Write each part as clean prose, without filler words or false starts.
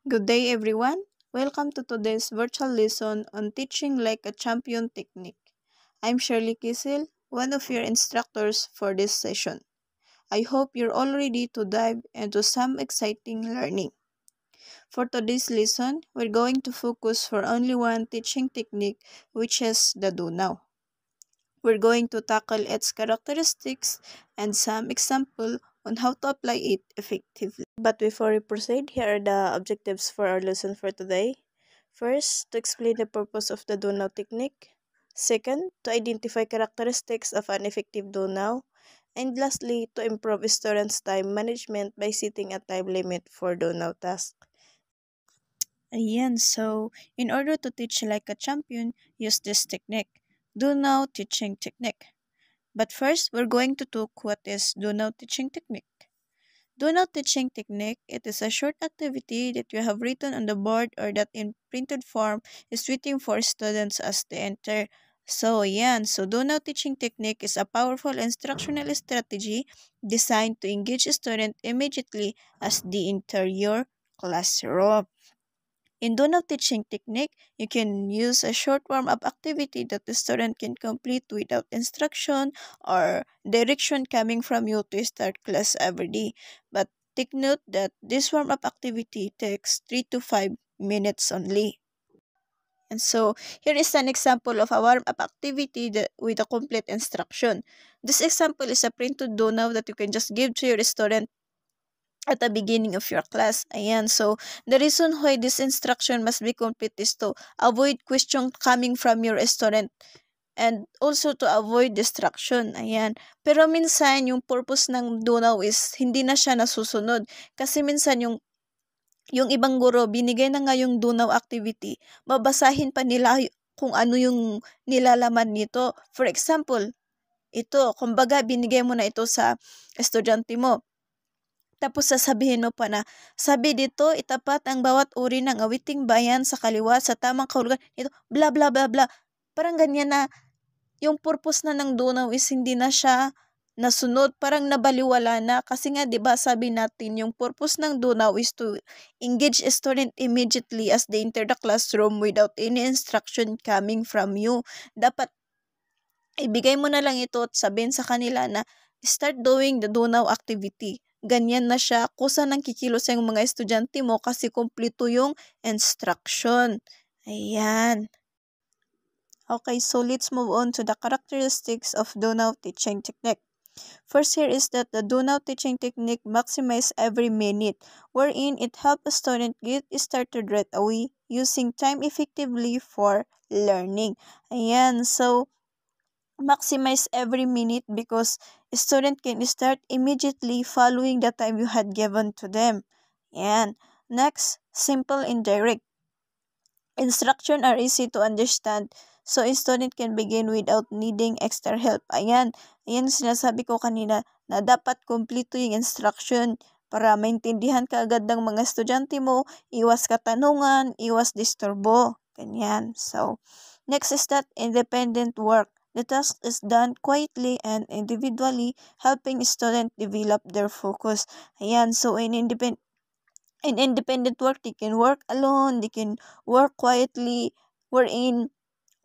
Good day, everyone. Welcome to today's virtual lesson on teaching like a champion technique. I'm Shirley Kisil, one of your instructors for this session. I hope you're all ready to dive into some exciting learning. For today's lesson, we're going to focus for only one teaching technique, which is the do now. We're going to tackle its characteristics and some example on how to apply it effectively. But before we proceed, here are the objectives for our lesson for today. First, to explain the purpose of the do now technique. Second, to identify characteristics of an effective do now. And lastly, to improve students' time management by setting a time limit for do now tasks. Ayan, so in order to teach like a champion, use this technique. Do now teaching technique. But first, we're going to talk what is do now teaching technique. Do now teaching technique, it is a short activity that you have written on the board or that in printed form is waiting for students as they enter. So yan, so do now teaching technique is a powerful instructional strategy designed to engage students immediately as they enter your classroom. In do now teaching technique, you can use a short warm-up activity that the student can complete without instruction or direction coming from you to start class every day. But take note that this warm-up activity takes 3 to 5 minutes only. And so, here is an example of a warm-up activity with a complete instruction. This example is a printed do now that you can just give to your student at the beginning of your class. Ayan. So, the reason why this instruction must be complete is to avoid question coming from your student and also to avoid distraction. Ayan. Pero minsan, yung purpose ng do now is hindi na siya nasusunod. Kasi minsan yung ibang guro, binigay na nga yung do now activity, babasahin pa nila kung ano yung nilalaman nito. For example, ito, kumbaga binigay mo na ito sa estudyante mo. Tapos sasabihin mo pa na, sabi dito, itapat ang bawat uri ng awiting bayan sa kaliwa sa tamang kahulugan. Ito, bla bla bla bla. Parang ganyan na, yung purpose na ng Dunaw is hindi na siya nasunod. Parang nabaliwala na. Kasi nga, di ba sabi natin, yung purpose ng Dunaw is to engage a student immediately as they enter the classroom without any instruction coming from you. Dapat, ibigay mo na lang ito at sabihin sa kanila na, start doing the Dunaw activity. Ganyan na siya, kusa nang kikilos yung mga estudyante mo kasi kumpleto yung instruction. Ayan. Okay, so let's move on to the characteristics of do now teaching technique. First here is that the do now teaching technique maximize every minute, wherein it helps a student get started right away using time effectively for learning. Ayan, so maximize every minute because a student can start immediately following the time you had given to them. And next, simple and direct. Instruction are easy to understand, so a student can begin without needing extra help. Ayan, ayan sinasabi ko kanina na dapat kumpleto yung instruction para maintindihan ka agad ng mga estudyante mo, iwas katanungan, iwas disturbo. Ganyan. So, next is that independent work. The task is done quietly and individually, helping students develop their focus. Ayan, so in independent work, they can work alone, they can work quietly, wherein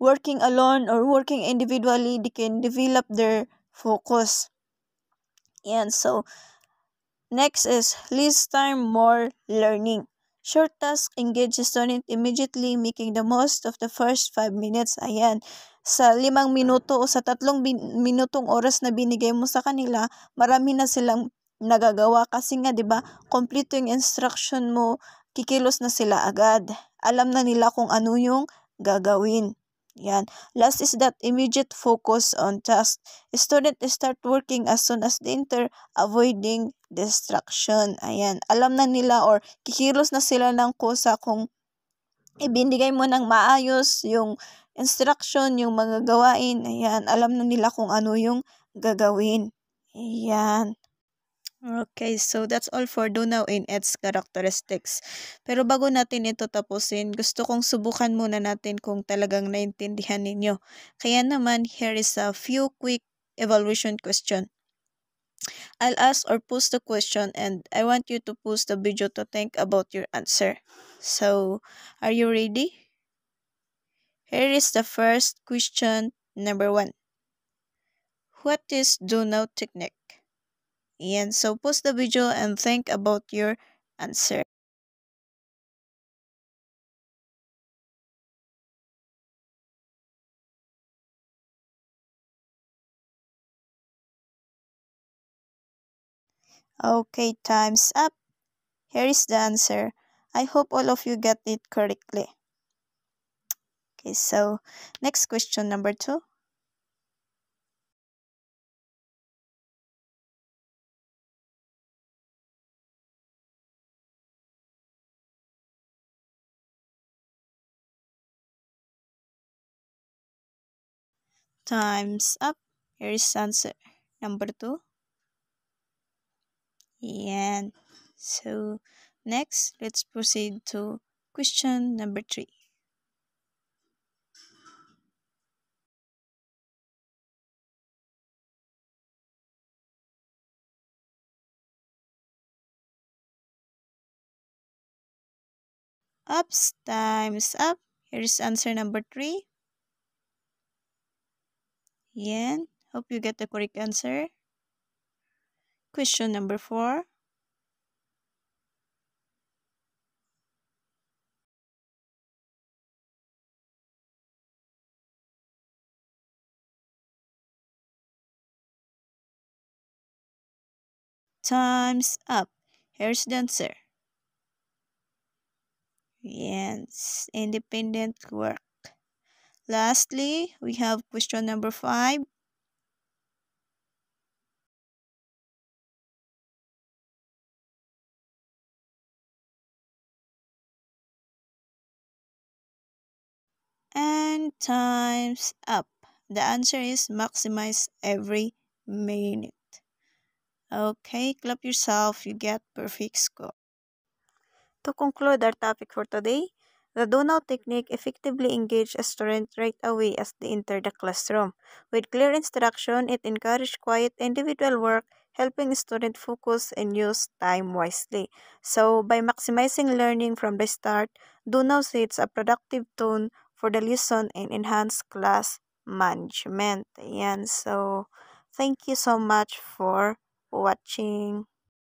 working alone or working individually, they can develop their focus. And so, next is less time, more learning. Short task engage student immediately, making the most of the first 5 minutes. Ayan, sa 5 minuto o sa 3 minutong oras na binigay mo sa kanila, marami na silang nagagawa kasi nga 'di ba, kompleto yung instruction mo, kikilos na sila agad. Alam na nila kung ano yung gagawin. Yan. Last is that immediate focus on task. Student start working as soon as they enter, avoiding distraction. Ayan. Alam na nila or kikilos na sila ng kusa kung ibinigay mo ng maayos yung instruction, yung mga gawain. Ayan. Alam na nila kung ano yung gagawin. Ayan. Okay, so that's all for do now in its characteristics. Pero bago natin ito tapusin, gusto kong subukan muna natin kung talagang naintindihan ninyo. Kaya naman, here is a few quick evaluation question. I'll ask or post the question and I want you to post the video to think about your answer. So, are you ready? Here is the first question, number 1. What is do now technique? And so post the video and think about your answer. Okay, time's up. Here is the answer. I hope all of you get it correctly. Okay, so next question, number 2. Time's up. Here is answer. Number 2. And so next, let's proceed to question number 3. Ups, time's up. Here is answer number 3. And hope you get the correct answer. Question number 4. Time's up. Here's the answer. Yes, independent work. Lastly, we have question number 5. And time's up. The answer is maximize every minute. Okay, clap yourself. You get perfect score. To conclude our topic for today, the do-now technique effectively engages a student right away as they enter the classroom. With clear instruction, it encourages quiet individual work, helping students focus and use time wisely. So, by maximizing learning from the start, do-now sets a productive tone for the lesson and enhance class management. Ayan, so thank you so much for watching.